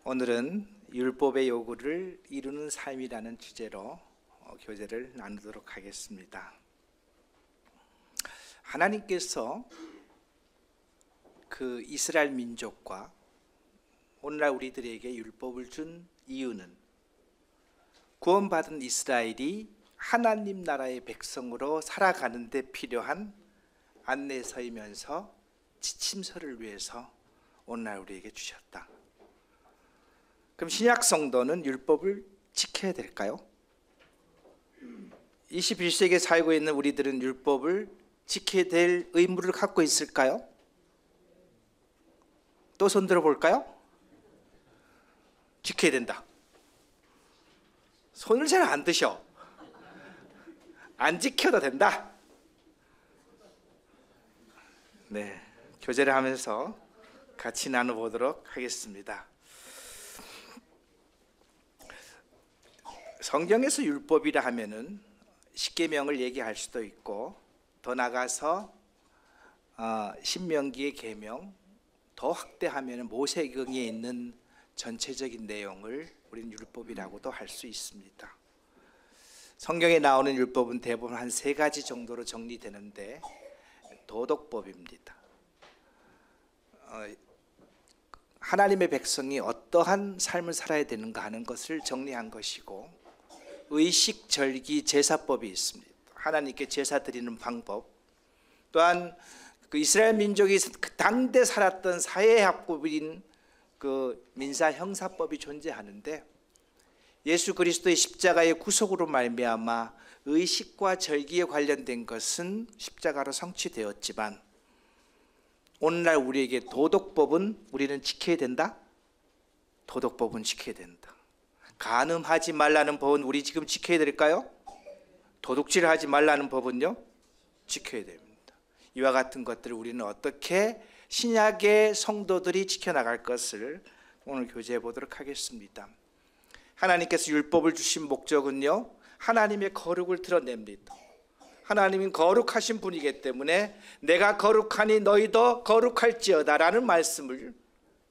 오늘은 율법의 요구를 이루는 삶이라는 주제로 교제를 나누도록 하겠습니다. 하나님께서 그 이스라엘 민족과 오늘날 우리들에게 율법을 준 이유는 구원받은 이스라엘이 하나님 나라의 백성으로 살아가는 데 필요한 안내서이면서 지침서를 위해서 오늘날 우리에게 주셨다. 그럼 신약 성도는 율법을 지켜야 될까요? 21세기에 살고 있는 우리들은 율법을 지켜야 될 의무를 갖고 있을까요? 또 손 들어 볼까요? 지켜야 된다. 손을 잘 안 드셔. 안 지켜도 된다. 네, 교제를 하면서 같이 나눠보도록 하겠습니다. 성경에서 율법이라 하면은 십계명을 얘기할 수도 있고, 더 나가서 신명기의 계명, 더 확대하면은 모세경에 있는 전체적인 내용을 우리는 율법이라고도 할 수 있습니다. 성경에 나오는 율법은 대부분 한 3가지 정도로 정리되는데, 도덕법입니다. 하나님의 백성이 어떠한 삶을 살아야 되는가 하는 것을 정리한 것이고, 의식, 절기, 제사법이 있습니다. 하나님께 제사 드리는 방법, 또한 그 이스라엘 민족이 그 당대 살았던 사회합법인 그 민사 형사법이 존재하는데, 예수 그리스도의 십자가의 구속으로 말미암아 의식과 절기에 관련된 것은 십자가로 성취되었지만, 오늘날 우리에게 도덕법은 우리는 지켜야 된다? 도덕법은 지켜야 된다. 간음하지 말라는 법은 우리 지금 지켜야 될까요? 도둑질을 하지 말라는 법은요? 지켜야 됩니다. 이와 같은 것들을 우리는 어떻게 신약의 성도들이 지켜나갈 것을 오늘 교제해 보도록 하겠습니다. 하나님께서 율법을 주신 목적은요, 하나님의 거룩을 드러냅니다. 하나님은 거룩하신 분이기 때문에 내가 거룩하니 너희도 거룩할지어다 라는 말씀을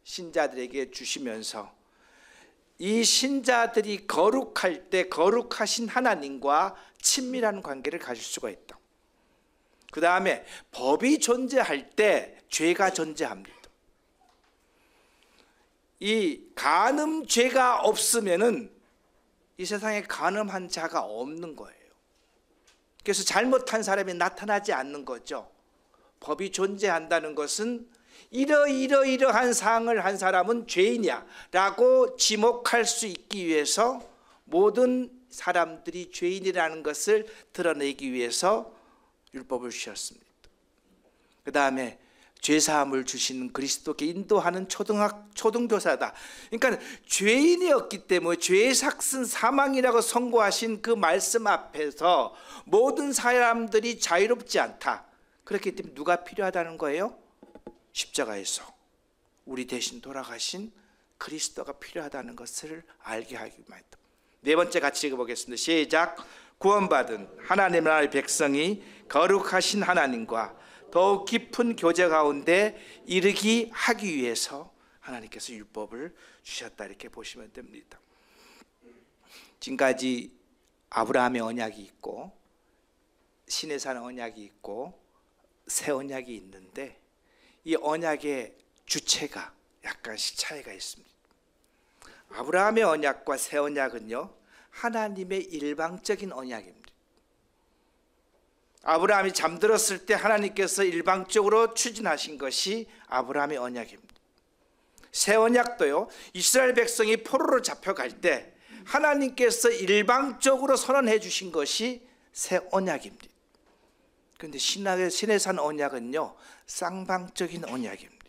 신자들에게 주시면서, 이 신자들이 거룩할 때 거룩하신 하나님과 친밀한 관계를 가질 수가 있다. 그 다음에 법이 존재할 때 죄가 존재합니다. 이 간음죄가 없으면은 이 세상에 간음한 자가 없는 거예요. 그래서 잘못한 사람이 나타나지 않는 거죠. 법이 존재한다는 것은 이러이러한 사항을 한 사람은 죄인이야 라고 지목할 수 있기 위해서, 모든 사람들이 죄인이라는 것을 드러내기 위해서 율법을 주셨습니다. 그 다음에 죄사함을 주시는 그리스도께 인도하는 초등교사다. 그러니까 죄인이었기 때문에 죄의 삭은 사망이라고 선고하신 그 말씀 앞에서 모든 사람들이 자유롭지 않다. 그렇기 때문에 누가 필요하다는 거예요? 십자가에서 우리 대신 돌아가신 그리스도가 필요하다는 것을 알게 하기만 했다. 4번째 같이 읽어보겠습니다. 시작. 구원받은 하나님 나라의 백성이 거룩하신 하나님과 더욱 깊은 교제 가운데 이르기 하기 위해서 하나님께서 율법을 주셨다, 이렇게 보시면 됩니다. 지금까지 아브라함의 언약이 있고 시내산 언약이 있고 새 언약이 있는데, 이 언약의 주체가 약간씩 차이가 있습니다. 아브라함의 언약과 새 언약은요, 하나님의 일방적인 언약입니다. 아브라함이 잠들었을 때 하나님께서 일방적으로 추진하신 것이 아브라함의 언약입니다. 새 언약도요, 이스라엘 백성이 포로로 잡혀갈 때 하나님께서 일방적으로 선언해 주신 것이 새 언약입니다. 그런데 시내산 언약은요, 쌍방적인 언약입니다.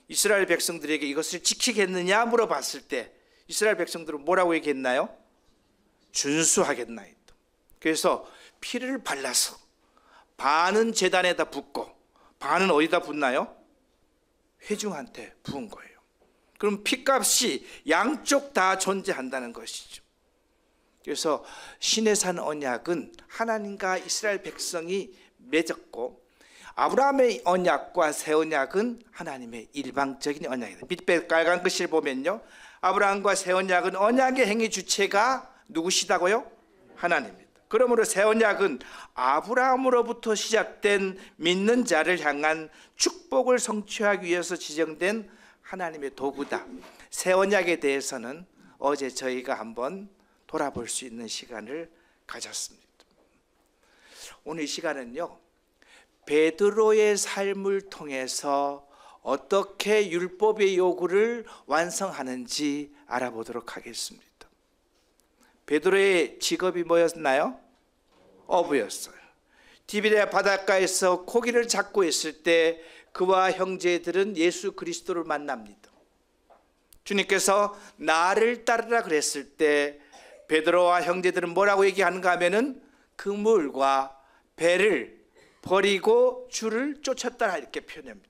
이스라엘 백성들에게 이것을 지키겠느냐 물어봤을 때 이스라엘 백성들은 뭐라고 얘기했나요? 준수하겠나이다. 그래서 피를 발라서 반은 제단에다 붓고 반은 어디다 붓나요? 회중한테 부은 거예요. 그럼 피값이 양쪽 다 존재한다는 것이죠. 그래서 시내산 언약은 하나님과 이스라엘 백성이 맺었고, 아브라함의 언약과 새 언약은 하나님의 일방적인 언약이다. 밑에 빨간 글씨를 보면요, 아브라함과 새 언약은 언약의 행위 주체가 누구시다고요? 하나님입니다. 그러므로 새 언약은 아브라함으로부터 시작된 믿는 자를 향한 축복을 성취하기 위해서 지정된 하나님의 도구다. 새 언약에 대해서는 어제 저희가 한번 돌아볼 수 있는 시간을 가졌습니다. 오늘 이 시간은요, 베드로의 삶을 통해서 어떻게 율법의 요구를 완성하는지 알아보도록 하겠습니다. 베드로의 직업이 뭐였나요? 어부였어요. 디베랴 바닷가에서 고기를 잡고 있을 때 그와 형제들은 예수 그리스도를 만납니다. 주님께서 나를 따르라 그랬을 때 베드로와 형제들은 뭐라고 얘기하는가 하면은 그물과 배를 버리고 주를 쫓았다 이렇게 표현합니다.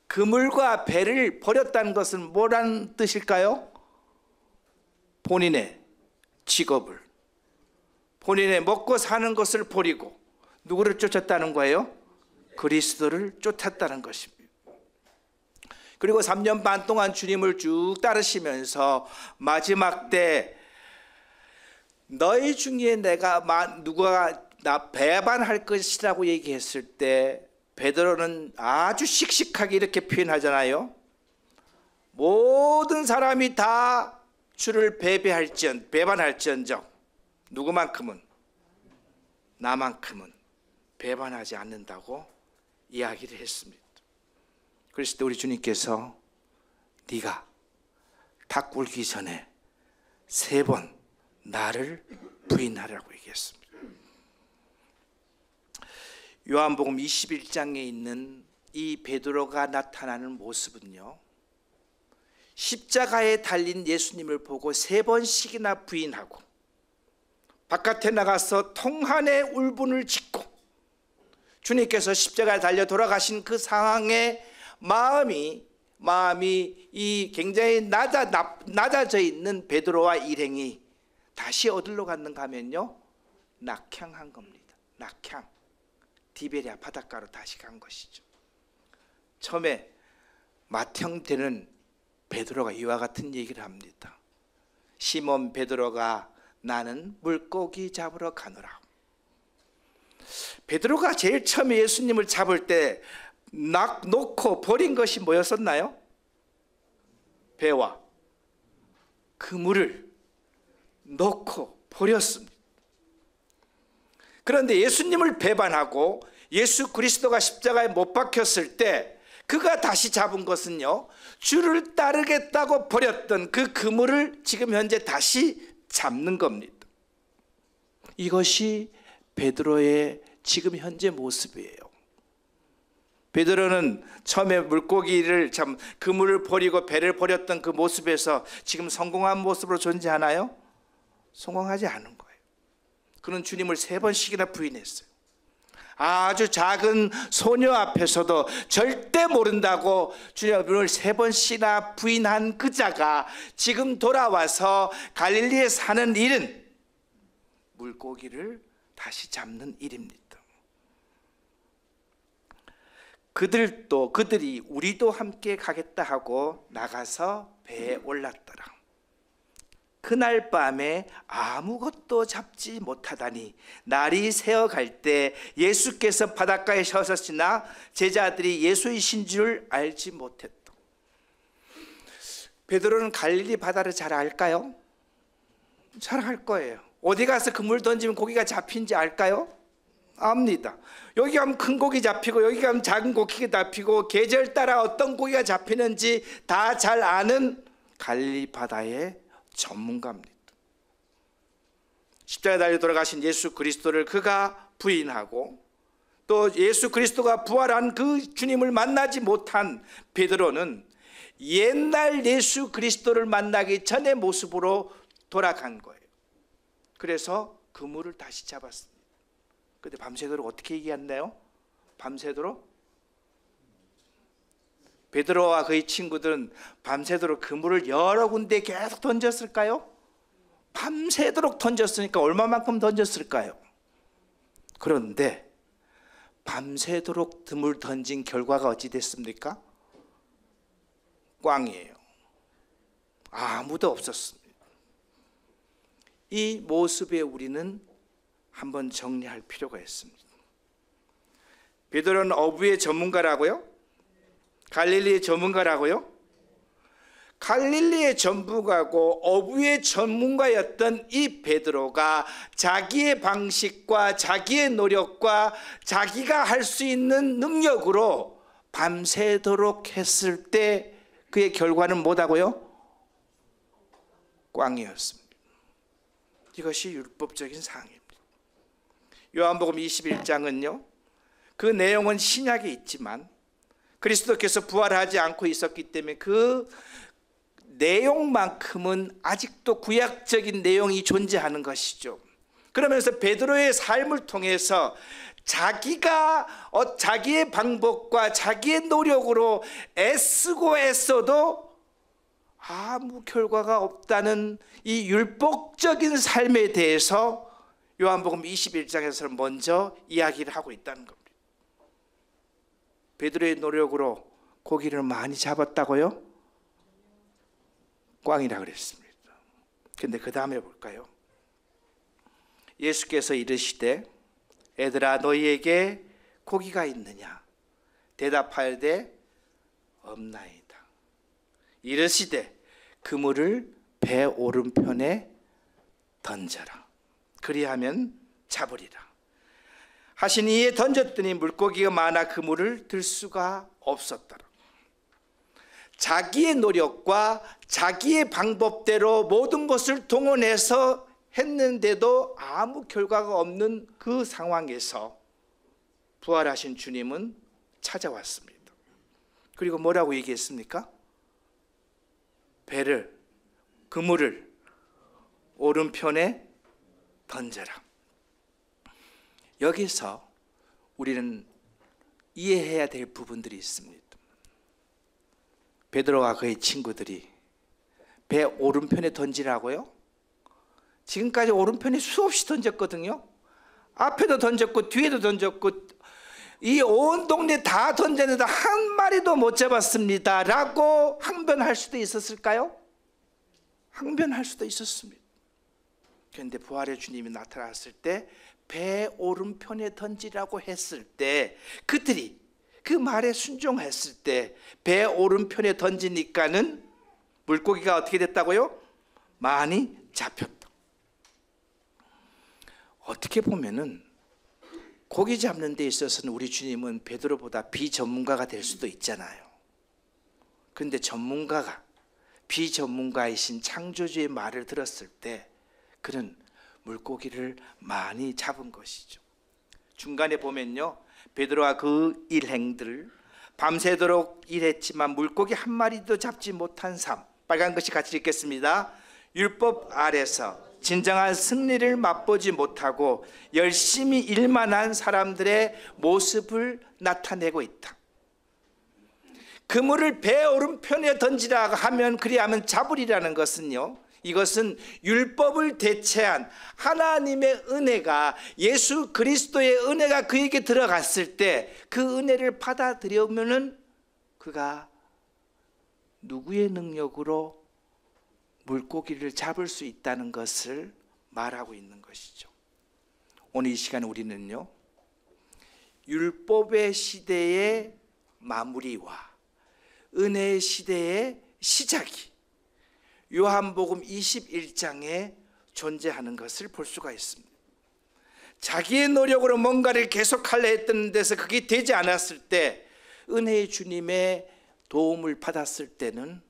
그물과 배를 버렸다는 것은 뭐라는 뜻일까요? 본인의 직업을, 본인의 먹고 사는 것을 버리고 누구를 쫓았다는 거예요? 그리스도를 쫓았다는 것입니다. 그리고 3년 반 동안 주님을 쭉 따르시면서 마지막 때 너희 중에 누가 나 배반할 것이라고 얘기했을 때 베드로는 아주 씩씩하게 이렇게 표현하잖아요. 모든 사람이 다 주를 배반할지언정 누구만큼은, 나만큼은 배반하지 않는다고 이야기를 했습니다. 그랬을 때 우리 주님께서 네가 닭 굴기 전에 3번 나를 부인하라고 얘기했습니다. 요한복음 21장에 있는 이 베드로가 나타나는 모습은요, 십자가에 달린 예수님을 보고 3번씩이나 부인하고 바깥에 나가서 통한의 울분을 짓고 주님께서 십자가에 달려 돌아가신 그 상황에 마음이 이 굉장히 낮아져 있는 베드로와 일행이 다시 어디로 갔는가 하면요, 낙향한 겁니다. 낙향, 디베랴 바닷가로 다시 간 것이죠. 처음에 맏형 되는 베드로가 이와 같은 얘기를 합니다. 시몬 베드로가 나는 물고기 잡으러 가노라. 베드로가 제일 처음에 예수님을 잡을 때 놓고 버린 것이 뭐였었나요? 배와 그물을 놓고 버렸습니다. 그런데 예수님을 배반하고 예수 그리스도가 십자가에 못 박혔을 때 그가 다시 잡은 것은요, 주를 따르겠다고 버렸던 그 그물을 지금 현재 다시 잡는 겁니다. 이것이 베드로의 지금 현재 모습이에요. 베드로는 처음에 그물을 버리고 배를 버렸던 그 모습에서 지금 성공한 모습으로 존재하나요? 성공하지 않은 거예요. 그는 주님을 3번씩이나 부인했어요. 아주 작은 소녀 앞에서도 절대 모른다고 주님을 3번씩이나 부인한 그 자가 지금 돌아와서 갈릴리에 사는 일은 물고기를 다시 잡는 일입니다. 그들이 우리도 함께 가겠다 하고 나가서 배에 올랐더라. 그날 밤에 아무것도 잡지 못하다니 날이 새어갈 때 예수께서 바닷가에 서셨으나 제자들이 예수이신 줄 알지 못했다. 베드로는 갈릴리 바다를 잘 알까요? 잘 알 거예요. 어디 가서 그물 던지면 고기가 잡힌지 알까요? 압니다. 여기 가면 큰 고기 잡히고 여기 가면 작은 고기가 잡히고 계절 따라 어떤 고기가 잡히는지 다 잘 아는 갈릴리 바다의 전문가입니다. 십자가에 달려 돌아가신 예수 그리스도를 그가 부인하고 또 예수 그리스도가 부활한 그 주님을 만나지 못한 베드로는 옛날 예수 그리스도를 만나기 전의 모습으로 돌아간 거예요. 그래서 그물을 다시 잡았습니다. 그런데 밤새도록 어떻게 얘기했나요? 밤새도록 베드로와 그의 친구들은 밤새도록 그물을 여러 군데 계속 던졌을까요? 밤새도록 던졌으니까 얼마만큼 던졌을까요? 그런데 밤새도록 덤을 던진 결과가 어찌 됐습니까? 꽝이에요. 아무도 없었습니다. 이 모습에 우리는 한번 정리할 필요가 있습니다. 베드로는 어부의 전문가라고요? 갈릴리의 전문가라고요? 갈릴리의 전문가고 어부의 전문가였던 이 베드로가 자기의 방식과 자기의 노력과 자기가 할 수 있는 능력으로 밤새도록 했을 때 그의 결과는 뭐다고요? 꽝이었습니다. 이것이 율법적인 사항입니다. 요한복음 21장은요, 그 내용은 신약에 있지만 그리스도께서 부활하지 않고 있었기 때문에 그 내용만큼은 아직도 구약적인 내용이 존재하는 것이죠. 그러면서 베드로의 삶을 통해서 자기가 자기의 방법과 자기의 노력으로 애쓰고 애써도 아무 결과가 없다는 이 율법적인 삶에 대해서 요한복음 21장에서 먼저 이야기를 하고 있다는 겁니다. 베드로의 노력으로 고기를 많이 잡았다고요? 꽝이라 그랬습니다. 근데 그 다음에 볼까요? 예수께서 이르시되 애들아 너희에게 고기가 있느냐? 대답하되 없나이다. 이르시되 그물을 배 오른편에 던져라. 그리하면 잡으리라. 하시니 이에 던졌더니 물고기가 많아 그물을 들 수가 없었더라. 자기의 노력과 자기의 방법대로 모든 것을 동원해서 했는데도 아무 결과가 없는 그 상황에서 부활하신 주님은 찾아왔습니다. 그리고 뭐라고 얘기했습니까? 그물을 오른편에 던져라. 여기서 우리는 이해해야 될 부분들이 있습니다. 베드로와 그의 친구들이 배 오른편에 던지라고요? 지금까지 오른편에 수없이 던졌거든요. 앞에도 던졌고 뒤에도 던졌고 이 온 동네 다 던졌는데 한 마리도 못 잡았습니다 라고 항변할 수도 있었을까요? 항변할 수도 있었습니다. 그런데 부활의 주님이 나타났을 때 배 오른편에 던지라고 했을 때 그들이 그 말에 순종했을 때 배 오른편에 던지니까는 물고기가 어떻게 됐다고요? 많이 잡혔다. 어떻게 보면은 고기 잡는 데 있어서는 우리 주님은 베드로보다 비전문가가 될 수도 있잖아요. 그런데 전문가가 비전문가이신 창조주의 말을 들었을 때 그는 물고기를 많이 잡은 것이죠. 중간에 보면요, 베드로와 그 일행들 밤새도록 일했지만 물고기 한 마리도 잡지 못한 삶, 빨간 글씨 같이 읽겠습니다. 율법 아래서 진정한 승리를 맛보지 못하고 열심히 일만 한 사람들의 모습을 나타내고 있다. 그물을 배 오른편에 던지라 하면 그리하면 잡으리라는 것은요, 이것은 율법을 대체한 하나님의 은혜가, 예수 그리스도의 은혜가 그에게 들어갔을 때 그 은혜를 받아들이면은 그가 누구의 능력으로 물고기를 잡을 수 있다는 것을 말하고 있는 것이죠. 오늘 이 시간 우리는요, 율법의 시대의 마무리와 은혜의 시대의 시작이 요한복음 21장에 존재하는 것을 볼 수가 있습니다. 자기의 노력으로 뭔가를 계속하려 했던 데서 그게 되지 않았을 때 은혜의 주님의 도움을 받았을 때는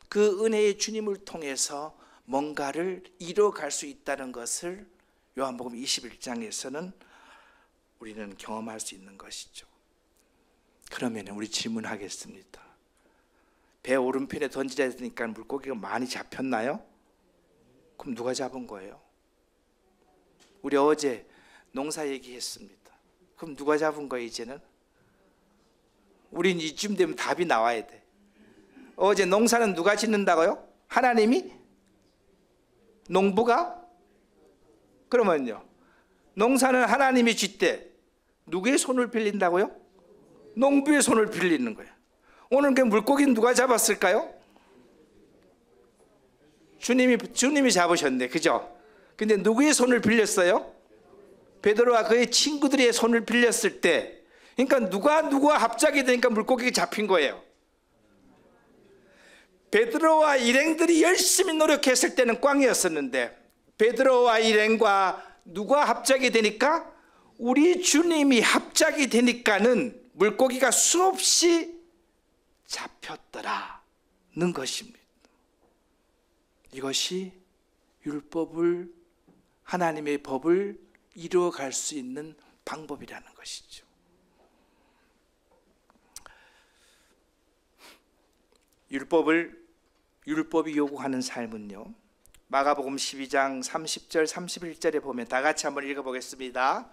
그 은혜의 주님을 통해서 뭔가를 이뤄갈 수 있다는 것을 요한복음 21장에서는 우리는 경험할 수 있는 것이죠. 그러면 우리 질문하겠습니다. 배 오른편에 던지려 했으니까 물고기가 많이 잡혔나요? 그럼 누가 잡은 거예요? 우리 어제 농사 얘기했습니다. 그럼 누가 잡은 거예요? 이제는 우린 이쯤 되면 답이 나와야 돼. 어제 농사는 누가 짓는다고요? 하나님이? 농부가? 그러면요, 농사는 하나님이 짓되 누구의 손을 빌린다고요? 농부의 손을 빌리는 거예요. 오늘 그 물고기 누가 잡았을까요? 주님이 잡으셨네, 그죠? 근데 누구의 손을 빌렸어요? 베드로와 그의 친구들의 손을 빌렸을 때, 그러니까 누가 합작이 되니까 물고기가 잡힌 거예요. 베드로와 일행들이 열심히 노력했을 때는 꽝이었었는데, 베드로와 일행과 누가 합작이 되니까, 우리 주님이 합작이 되니까는 물고기가 수없이 잡혔더라는 것입니다. 이것이 율법을, 하나님의 법을 이루어갈 수 있는 방법이라는 것이죠. 율법이 요구하는 삶은요, 마가복음 12장 30절 31절에 보면 다 같이 한번 읽어보겠습니다.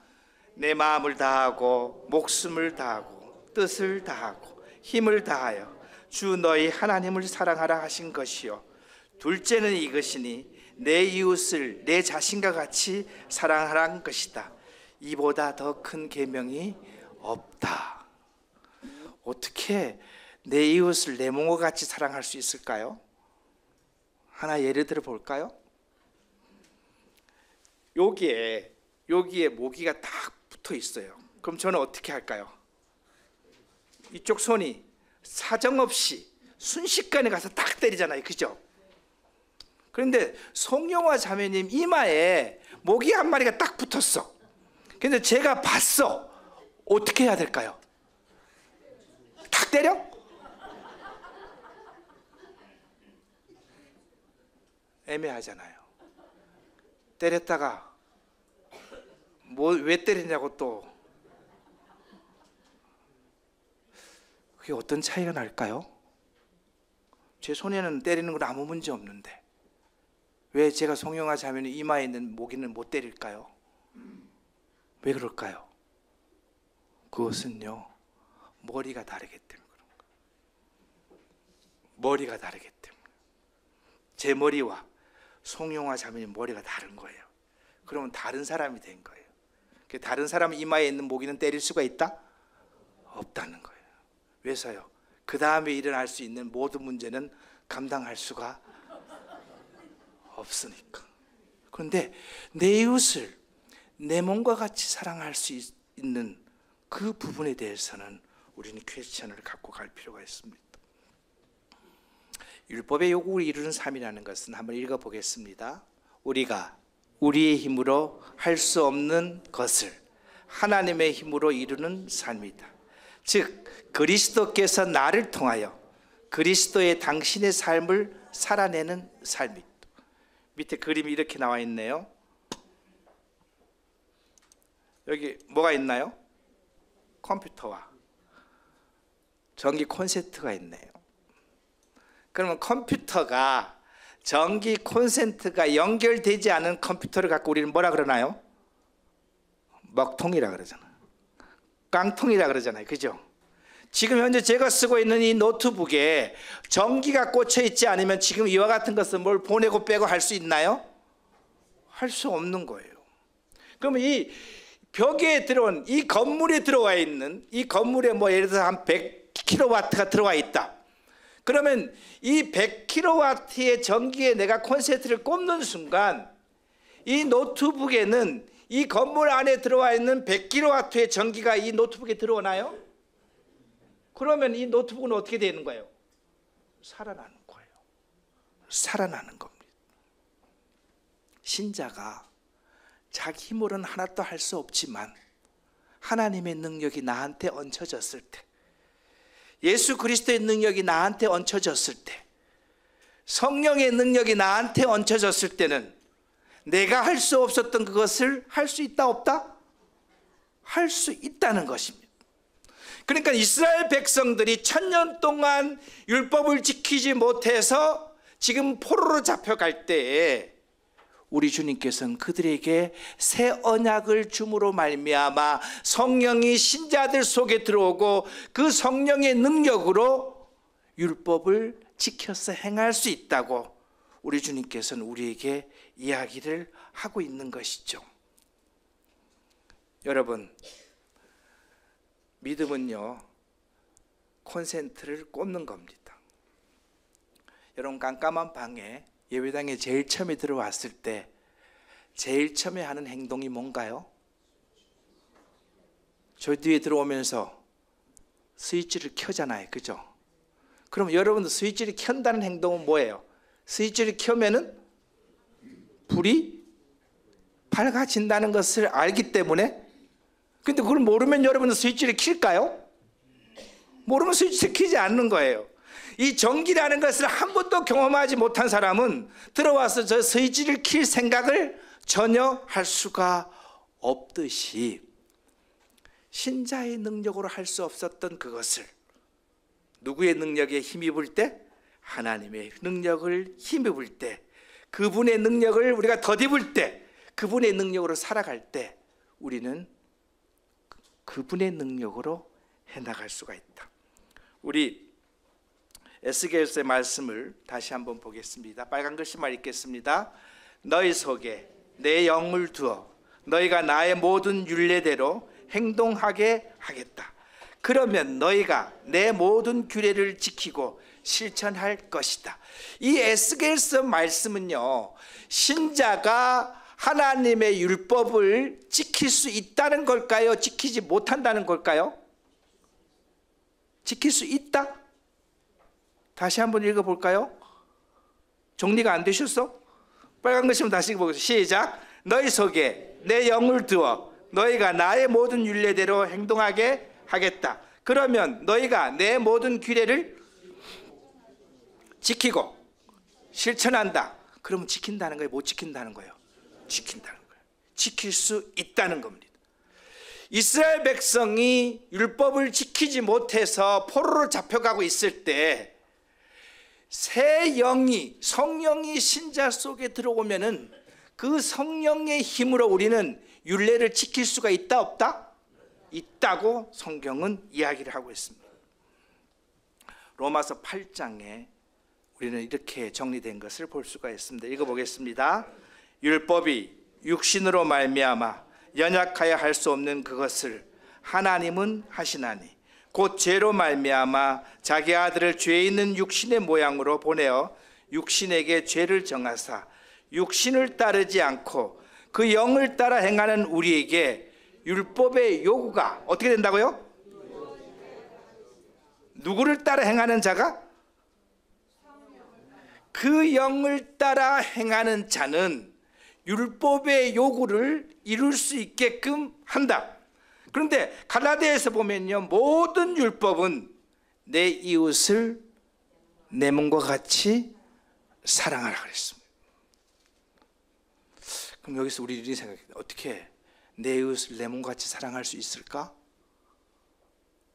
내 마음을 다하고 목숨을 다하고 뜻을 다하고 힘을 다하여 주 너희 하나님을 사랑하라 하신 것이요, 둘째는 이것이니 내 이웃을 내 자신과 같이 사랑하라는 것이다. 이보다 더 큰 계명이 없다. 어떻게 내 이웃을 내 몸과 같이 사랑할 수 있을까요? 하나 예를 들어 볼까요? 여기에 모기가 딱 붙어 있어요. 그럼 저는 어떻게 할까요? 이쪽 손이 사정없이 순식간에 가서 딱 때리잖아요, 그죠? 그런데 송영화 자매님 이마에 모기 한 마리가 딱 붙었어. 근데 제가 봤어. 어떻게 해야 될까요? 탁 때려? 애매하잖아요. 때렸다가 왜 때리냐고 또, 그게 어떤 차이가 날까요? 제 손에는 때리는 건 아무 문제 없는데 왜 제가 송영아 자매는 이마에 있는 모기는 못 때릴까요? 왜 그럴까요? 그것은요, 머리가 다르기 때문에 그런 거예요. 머리가 다르기 때문에. 제 머리와 송영아 자매님 머리가 다른 거예요. 그러면 다른 사람이 된 거예요. 다른 사람 이마에 있는 모기는 때릴 수가 있다? 없다는 거예요. 왜서요? 그 다음에 일어날 수 있는 모든 문제는 감당할 수가 없으니까. 그런데 내 이웃을 내 몸과 같이 사랑할 수 있는 그 부분에 대해서는 우리는 퀘스천을 갖고 갈 필요가 있습니다. 율법의 요구를 이루는 삶이라는 것은 한번 읽어보겠습니다. 우리가 우리의 힘으로 할 수 없는 것을 하나님의 힘으로 이루는 삶이다. 즉 그리스도께서 나를 통하여 그리스도의 당신의 삶을 살아내는 삶이다. 밑에 그림이 이렇게 나와 있네요. 여기 뭐가 있나요? 컴퓨터와 전기 콘센트가 있네요. 그러면 컴퓨터가 전기 콘센트가 연결되지 않은 컴퓨터를 갖고 우리는 뭐라 그러나요? 먹통이라 그러잖아요. 깡통이라 그러잖아요, 그죠? 지금 현재 제가 쓰고 있는 이 노트북에 전기가 꽂혀 있지 않으면 지금 이와 같은 것은 뭘 보내고 빼고 할 수 있나요? 할 수 없는 거예요. 그러면 이 벽에 들어온, 이 건물에 들어와 있는, 이 건물에 뭐 예를 들어서 한 100kW가 들어와 있다. 그러면 이 100kW의 전기에 내가 콘센트를 꼽는 순간 이 노트북에는 이 건물 안에 들어와 있는 100kW의 전기가 이 노트북에 들어오나요? 그러면 이 노트북은 어떻게 되는 거예요? 살아나는 거예요. 살아나는 겁니다. 신자가 자기 힘으로는 하나도 할 수 없지만 하나님의 능력이 나한테 얹혀졌을 때, 예수 그리스도의 능력이 나한테 얹혀졌을 때, 성령의 능력이 나한테 얹혀졌을 때는 내가 할 수 없었던 그것을 할 수 있다 없다? 할 수 있다는 것입니다. 그러니까 이스라엘 백성들이 1000년 동안 율법을 지키지 못해서 지금 포로로 잡혀갈 때에 우리 주님께서는 그들에게 새 언약을 줌으로 말미암아 성령이 신자들 속에 들어오고 그 성령의 능력으로 율법을 지켜서 행할 수 있다고 우리 주님께서는 우리에게 이야기를 하고 있는 것이죠. 여러분, 믿음은요, 콘센트를 꽂는 겁니다. 여러분, 깜깜한 방에 예배당에 제일 처음에 들어왔을 때 제일 처음에 하는 행동이 뭔가요? 저 뒤에 들어오면서 스위치를 켜잖아요, 그죠? 그럼 여러분도 스위치를 켠다는 행동은 뭐예요? 스위치를 켜면은 불이 밝아진다는 것을 알기 때문에. 근데 그걸 모르면 여러분은 스위치를 킬까요? 모르면 스위치를 켜지 않는 거예요. 이 전기라는 것을 한 번도 경험하지 못한 사람은 들어와서 저 스위치를 킬 생각을 전혀 할 수가 없듯이, 신자의 능력으로 할 수 없었던 그것을 누구의 능력에 힘입을 때? 하나님의 능력을 힘입을 때, 그분의 능력을 우리가 덧입을 때, 그분의 능력으로 살아갈 때 우리는 그분의 능력으로 해나갈 수가 있다. 우리 에스겔서의 말씀을 다시 한번 보겠습니다. 빨간 글씨만 읽겠습니다. 너희 속에 내 영을 두어 너희가 나의 모든 율례대로 행동하게 하겠다. 그러면 너희가 내 모든 규례를 지키고 실천할 것이다. 이 에스겔서 말씀은요, 신자가 하나님의 율법을 지킬 수 있다는 걸까요? 지키지 못한다는 걸까요? 지킬 수 있다? 다시 한번 읽어볼까요? 정리가 안 되셨어? 빨간 글씨면 다시 읽어보겠습니다. 시작. 너희 속에 내 영을 두어 너희가 나의 모든 율례대로 행동하게 하겠다. 그러면 너희가 내 모든 규례를 지키고 실천한다. 그러면 지킨다는 거예요? 못 지킨다는 거예요? 지킨다는 거예요. 지킬 수 있다는 겁니다. 이스라엘 백성이 율법을 지키지 못해서 포로로 잡혀가고 있을 때 새 영이, 성령이 신자 속에 들어오면은 그 성령의 힘으로 우리는 율례를 지킬 수가 있다 없다? 있다고 성경은 이야기를 하고 있습니다. 로마서 8장에 우리는 이렇게 정리된 것을 볼 수가 있습니다. 읽어보겠습니다. 율법이 육신으로 말미암아 연약하여 할 수 없는 그것을 하나님은 하시나니 곧 죄로 말미암아 자기 아들을 죄 있는 육신의 모양으로 보내어 육신에게 죄를 정하사 육신을 따르지 않고 그 영을 따라 행하는 우리에게 율법의 요구가 어떻게 된다고요? 누구를 따라 행하는 자가? 그 영을 따라 행하는 자는 율법의 요구를 이룰 수 있게끔 한다. 그런데 갈라디아에서 보면요, 모든 율법은 내 이웃을 내 몸과 같이 사랑하라 그랬습니다. 그럼 여기서 우리들이 생각해, 어떻게 내 이웃을 내 몸과 같이 사랑할 수 있을까?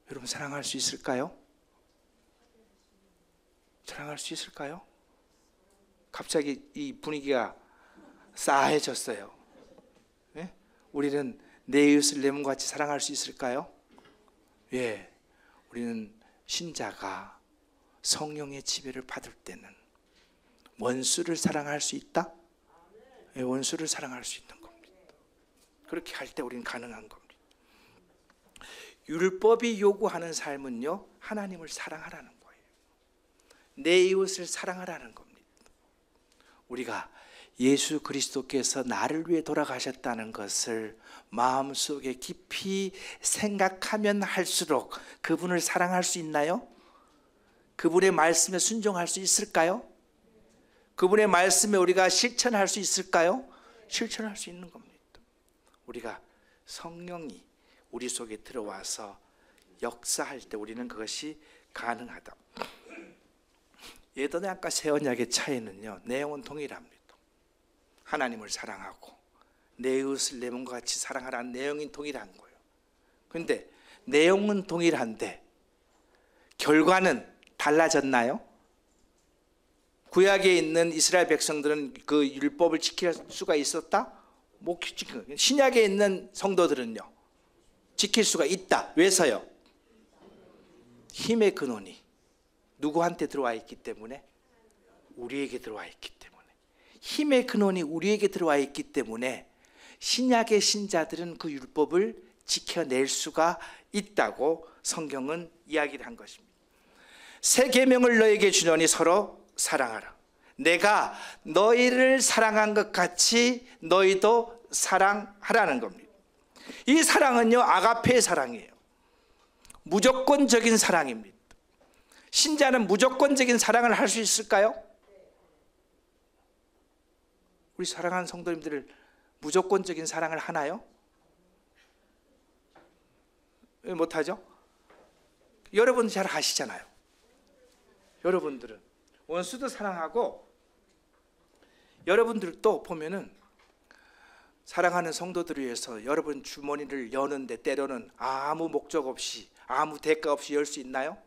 여러분, 사랑할 수 있을까요? 사랑할 수 있을까요? 갑자기 이 분위기가 싸해졌어요. 예? 우리는 내 이웃을 내 몸과 같이 사랑할 수 있을까요? 예, 우리는 신자가 성령의 지배를 받을 때는 원수를 사랑할 수 있다? 예, 원수를 사랑할 수 있는 겁니다. 그렇게 할 때 우리는 가능한 겁니다. 율법이 요구하는 삶은요, 하나님을 사랑하라는 거예요. 내 이웃을 사랑하라는 겁니다. 우리가 예수 그리스도께서 나를 위해 돌아가셨다는 것을 마음속에 깊이 생각하면 할수록 그분을 사랑할 수 있나요? 그분의 말씀에 순종할 수 있을까요? 그분의 말씀에 우리가 실천할 수 있을까요? 실천할 수 있는 겁니다. 우리가 성령이 우리 속에 들어와서 역사할 때 우리는 그것이 가능하다. 예전에 새 언약의 차이는요, 내용은 동일합니다. 하나님을 사랑하고 내 이웃을 내 몸과 같이 사랑하라는 내용이 동일한 거예요. 그런데 내용은 동일한데 결과는 달라졌나요? 구약에 있는 이스라엘 백성들은 그 율법을 지킬 수가 있었다? 못 지킨 거예요. 신약에 있는 성도들은요, 지킬 수가 있다. 왜서요? 힘의 근원이 누구한테 들어와 있기 때문에? 우리에게 들어와 있기 때문에. 힘의 근원이 우리에게 들어와 있기 때문에 신약의 신자들은 그 율법을 지켜낼 수가 있다고 성경은 이야기를 한 것입니다. 새 계명을 너에게 주노니 서로 사랑하라. 내가 너희를 사랑한 것 같이 너희도 사랑하라는 겁니다. 이 사랑은요, 아가페의 사랑이에요. 무조건적인 사랑입니다. 신자는 무조건적인 사랑을 할 수 있을까요? 우리 사랑하는 성도님들을 무조건적인 사랑을 하나요? 왜 못하죠? 여러분 잘 아시잖아요. 여러분들은 원수도 사랑하고, 여러분들도 보면은 사랑하는 성도들을 위해서 여러분 주머니를 여는데 때로는 아무 목적 없이, 아무 대가 없이 열 수 있나요?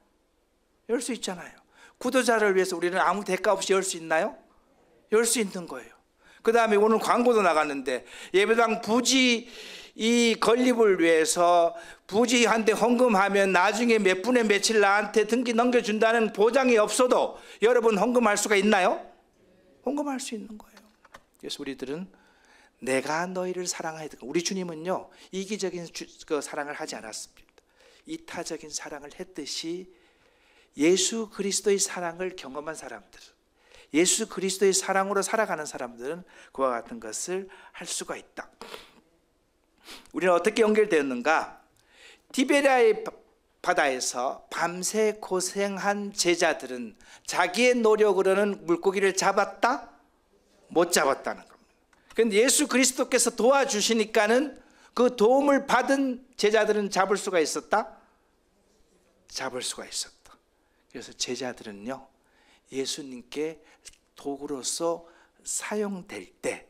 열 수 있잖아요. 구도자를 위해서 우리는 아무 대가 없이 열 수 있나요? 열 수 있는 거예요. 그 다음에 오늘 광고도 나갔는데, 예배당 부지 이 건립을 위해서 부지한테 헌금하면 나중에 몇 분에 며칠 나한테 등기 넘겨준다는 보장이 없어도 여러분 헌금할 수가 있나요? 헌금할 수 있는 거예요. 그래서 우리들은 내가 너희를 사랑하여, 우리 주님은요, 이기적인 사랑을 하지 않았습니다. 이타적인 사랑을 했듯이 예수 그리스도의 사랑을 경험한 사람들, 예수 그리스도의 사랑으로 살아가는 사람들은 그와 같은 것을 할 수가 있다. 우리는 어떻게 연결되었는가? 디베리아의 바다에서 밤새 고생한 제자들은 자기의 노력으로는 물고기를 잡았다? 못 잡았다는 겁니다. 그런데 예수 그리스도께서 도와주시니까는 그 도움을 받은 제자들은 잡을 수가 있었다? 잡을 수가 있었다. 그래서 제자들은요, 예수님께 도구로서 사용될 때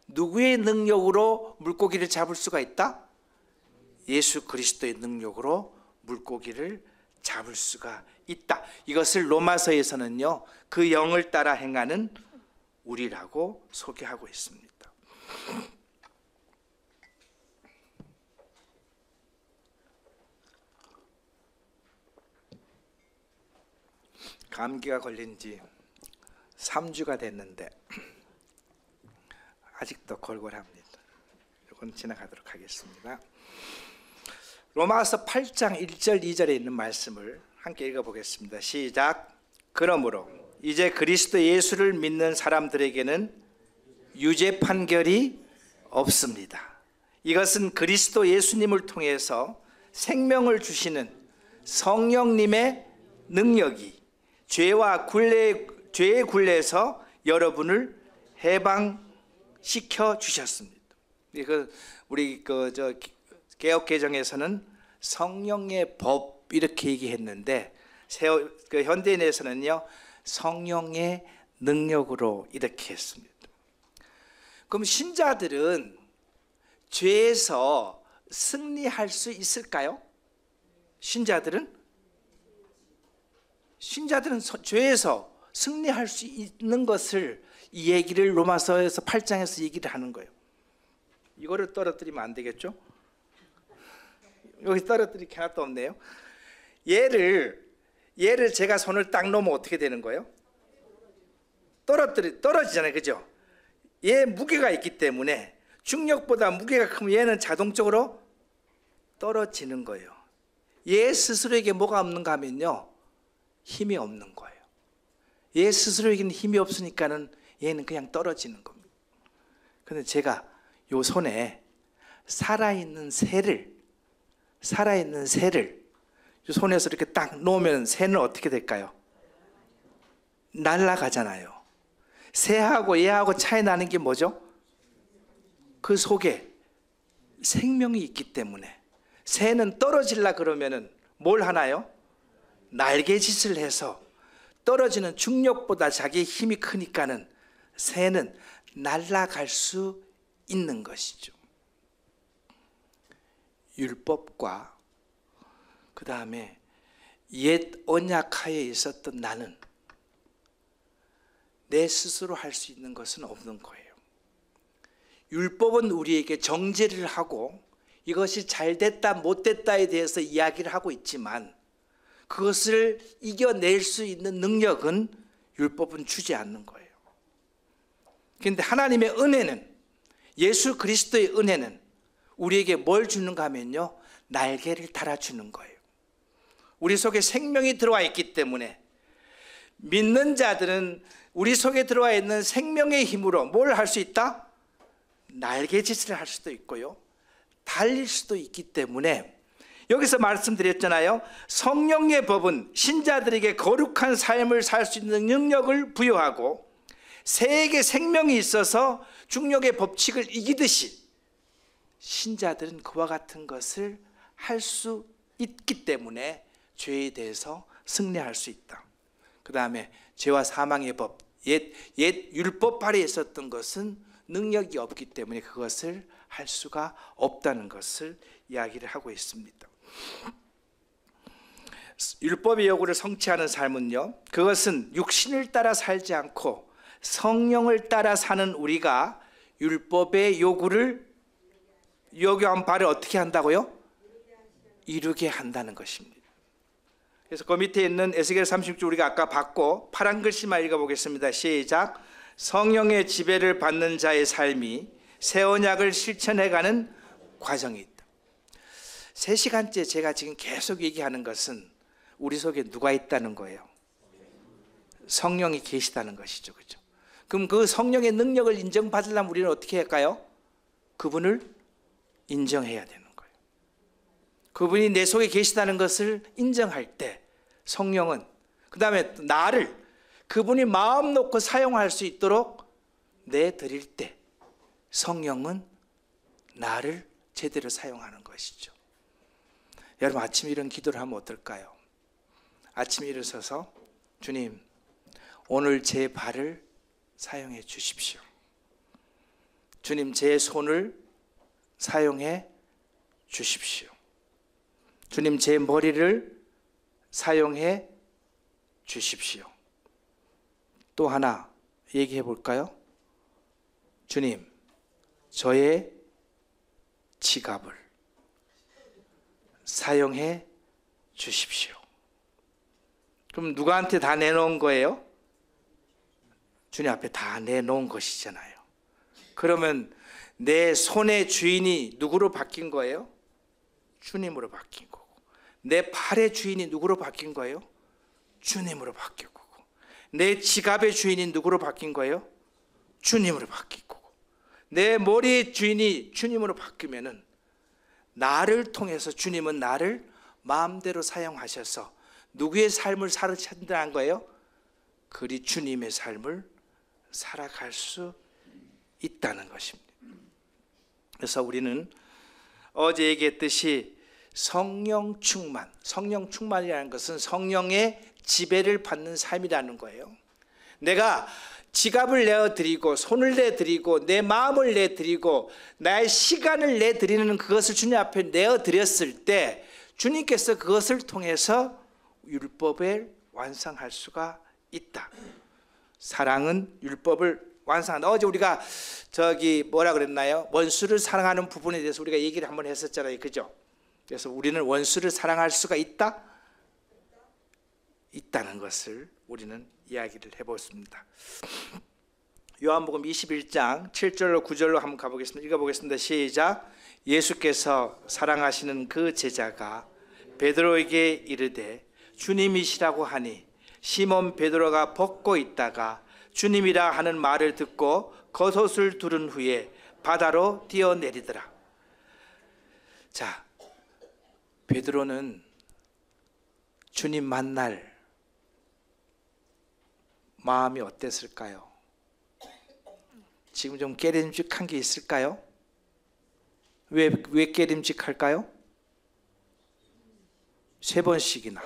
누구의 능력으로 물고기를 잡을 수가 있다? 예수 그리스도의 능력으로 물고기를 잡을 수가 있다. 이것을 로마서에서는요, 그 영을 따라 행하는 우리라고 소개하고 있습니다. 감기가 걸린 지 3주가 됐는데 아직도 골골합니다. 이건 지나가도록 하겠습니다. 로마서 8장 1절 2절에 있는 말씀을 함께 읽어보겠습니다. 시작. 그러므로 이제 그리스도 예수를 믿는 사람들에게는 유죄 판결이 없습니다. 이것은 그리스도 예수님을 통해서 생명을 주시는 성령님의 능력이 죄의 굴레에서 여러분을 해방시켜 주셨습니다. 우리 개역 개정에서는 성령의 법 이렇게 얘기했는데, 현대인에서는요, 성령의 능력으로 이렇게 했습니다. 그럼 신자들은 죄에서 승리할 수 있을까요? 신자들은 죄에서 승리할 수 있는 것을, 이 얘기를 로마서에서 8장에서 얘기를 하는 거예요. 이거를 떨어뜨리면 안 되겠죠? 여기 떨어뜨릴 게 하나도 없네요. 얘를 제가 손을 딱 놓으면 어떻게 되는 거예요? 떨어지잖아요, 그죠? 얘 무게가 있기 때문에 중력보다 무게가 크면 얘는 자동적으로 떨어지는 거예요. 얘 스스로에게 뭐가 없는가 하면요, 힘이 없는 거예요. 얘 스스로에게는 힘이 없으니까는 얘는 그냥 떨어지는 겁니다. 그런데 제가 요 손에 살아있는 새를 요 손에서 이렇게 딱 놓으면 새는 어떻게 될까요? 날아가잖아요. 새하고 얘하고 차이 나는 게 뭐죠? 그 속에 생명이 있기 때문에. 새는 떨어지려 그러면은 뭘 하나요? 날개짓을 해서 떨어지는 중력보다 자기의 힘이 크니까는 새는 날아갈 수 있는 것이죠. 율법과 그 다음에 옛 언약하에 있었던 나는 내 스스로 할 수 있는 것은 없는 거예요. 율법은 우리에게 정죄를 하고 이것이 잘됐다 못됐다에 대해서 이야기를 하고 있지만, 그것을 이겨낼 수 있는 능력은 율법은 주지 않는 거예요. 그런데 하나님의 은혜는, 예수 그리스도의 은혜는 우리에게 뭘 주는가 하면요, 날개를 달아주는 거예요. 우리 속에 생명이 들어와 있기 때문에 믿는 자들은 우리 속에 들어와 있는 생명의 힘으로 뭘 할 수 있다? 날개짓을 할 수도 있고요, 달릴 수도 있기 때문에 여기서 말씀드렸잖아요. 성령의 법은 신자들에게 거룩한 삶을 살 수 있는 능력을 부여하고 새에게 생명이 있어서 중력의 법칙을 이기듯이 신자들은 그와 같은 것을 할 수 있기 때문에 죄에 대해서 승리할 수 있다. 그 다음에 죄와 사망의 법, 옛 율법 아래에 있었던 것은 능력이 없기 때문에 그것을 할 수가 없다는 것을 이야기를 하고 있습니다. 율법의 요구를 성취하는 삶은요, 그것은 육신을 따라 살지 않고 성령을 따라 사는 우리가 율법의 요구한 바를 어떻게 한다고요? 이루게 한다는 것입니다. 그래서 그 밑에 있는 에스겔 36절 우리가 아까 봤고, 파란 글씨만 읽어보겠습니다. 시작. 성령의 지배를 받는 자의 삶이 새 언약을 실천해가는 과정이 있다. 3시간째 제가 지금 계속 얘기하는 것은 우리 속에 누가 있다는 거예요? 성령이 계시다는 것이죠. 그렇죠? 그럼 그 성령의 능력을 인정받으려면 우리는 어떻게 할까요? 그분을 인정해야 되는 거예요. 그분이 내 속에 계시다는 것을 인정할 때 성령은, 그 다음에 나를 그분이 마음 놓고 사용할 수 있도록 내드릴 때 성령은 나를 제대로 사용하는 것이죠. 여러분, 아침에 이런 기도를 하면 어떨까요? 아침에 일어서서 주님, 오늘 제 발을 사용해 주십시오. 주님, 제 손을 사용해 주십시오. 주님, 제 머리를 사용해 주십시오. 또 하나 얘기해 볼까요? 주님, 저의 지갑을 사용해 주십시오. 그럼 누구한테 다 내놓은 거예요? 주님 앞에 다 내놓은 것이잖아요. 그러면 내 손의 주인이 누구로 바뀐 거예요? 주님으로 바뀐 거고, 내 팔의 주인이 누구로 바뀐 거예요? 주님으로 바뀐 거고, 내 지갑의 주인이 누구로 바뀐 거예요? 주님으로 바뀐 거고, 내 머리의 주인이 주님으로 바뀌면은 나를 통해서 주님은 나를 마음대로 사용하셔서 누구의 삶을 살아찬다는 거예요? 그리 주님의 삶을 살아갈 수 있다는 것입니다. 그래서 우리는 어제 얘기했듯이 성령 충만이라는 것은 성령의 지배를 받는 삶이라는 거예요. 내가 지갑을 내어드리고 손을 내드리고 내 마음을 내드리고 나의 시간을 내드리는 그것을 주님 앞에 내어드렸을 때 주님께서 그것을 통해서 율법을 완성할 수가 있다. 사랑은 율법을 완성한다. 어제 우리가 뭐라 그랬나요? 원수를 사랑하는 부분에 대해서 우리가 얘기를 한번 했었잖아요. 그죠? 그래서 우리는 원수를 사랑할 수가 있다? 있다는 것을 우리는 이야기를 해보겠습니다. 요한복음 21장 7절로 9절로 한번 가보겠습니다. 읽어보겠습니다. 시작. 예수께서 사랑하시는 그 제자가 베드로에게 이르되 주님이시라고 하니 시몬 베드로가 벗고 있다가 주님이라 하는 말을 듣고 겉옷을 두른 후에 바다로 뛰어내리더라. 자, 베드로는 주님 만날 마음이 어땠을까요? 지금 좀 깨림직한 게 있을까요? 왜 깨림직할까요? 3번씩이나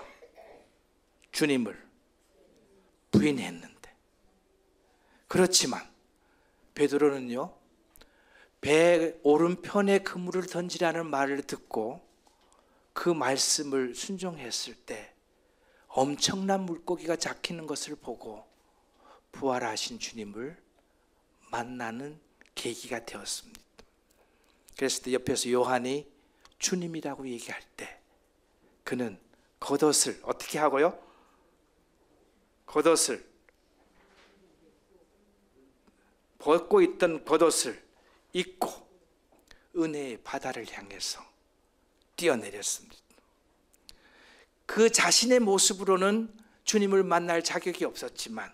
주님을 부인했는데. 그렇지만 베드로는요, 배 오른편에 그물을 던지라는 말을 듣고 그 말씀을 순종했을 때 엄청난 물고기가 잡히는 것을 보고 부활하신 주님을 만나는 계기가 되었습니다. 그래서 옆에서 요한이 주님이라고 얘기할 때 그는 겉옷을 어떻게 하고요? 겉옷을 벗고 있던 겉옷을 입고 은혜의 바다를 향해서 뛰어내렸습니다. 그 자신의 모습으로는 주님을 만날 자격이 없었지만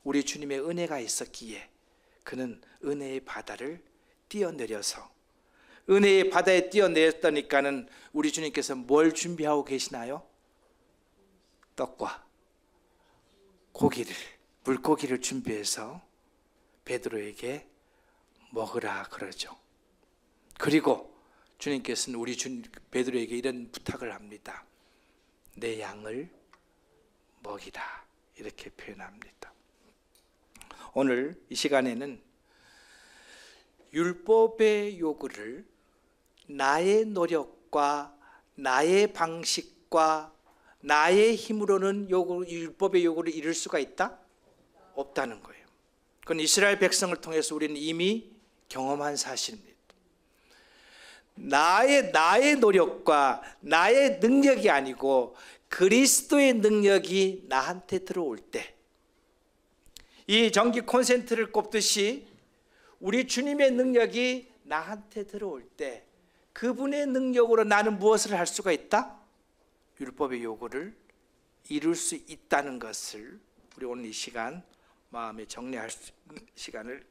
우리 주님의 은혜가 있었기에 그는 은혜의 바다를 뛰어내려서 은혜의 바다에 뛰어내렸다니까는 우리 주님께서 뭘 준비하고 계시나요? 떡과 고기를, 물고기를 준비해서 베드로에게 먹으라 그러죠. 그리고 주님께서는 우리 베드로에게 이런 부탁을 합니다. 내 양을 먹이라, 이렇게 표현합니다. 오늘 이 시간에는 율법의 요구를 나의 노력과 나의 방식과 나의 힘으로는 율법의 요구를 이룰 수가 있다? 없다는 거예요. 그건 이스라엘 백성을 통해서 우리는 이미 경험한 사실입니다. 나의 노력과 나의 능력이 아니고 그리스도의 능력이 나한테 들어올 때, 이 전기 콘센트를 꼽듯이 우리 주님의 능력이 나한테 들어올 때 그분의 능력으로 나는 무엇을 할 수가 있다? 율법의 요구를 이룰 수 있다는 것을 우리 오늘 이 시간 마음에 정리할 수 있는 시간을 가지고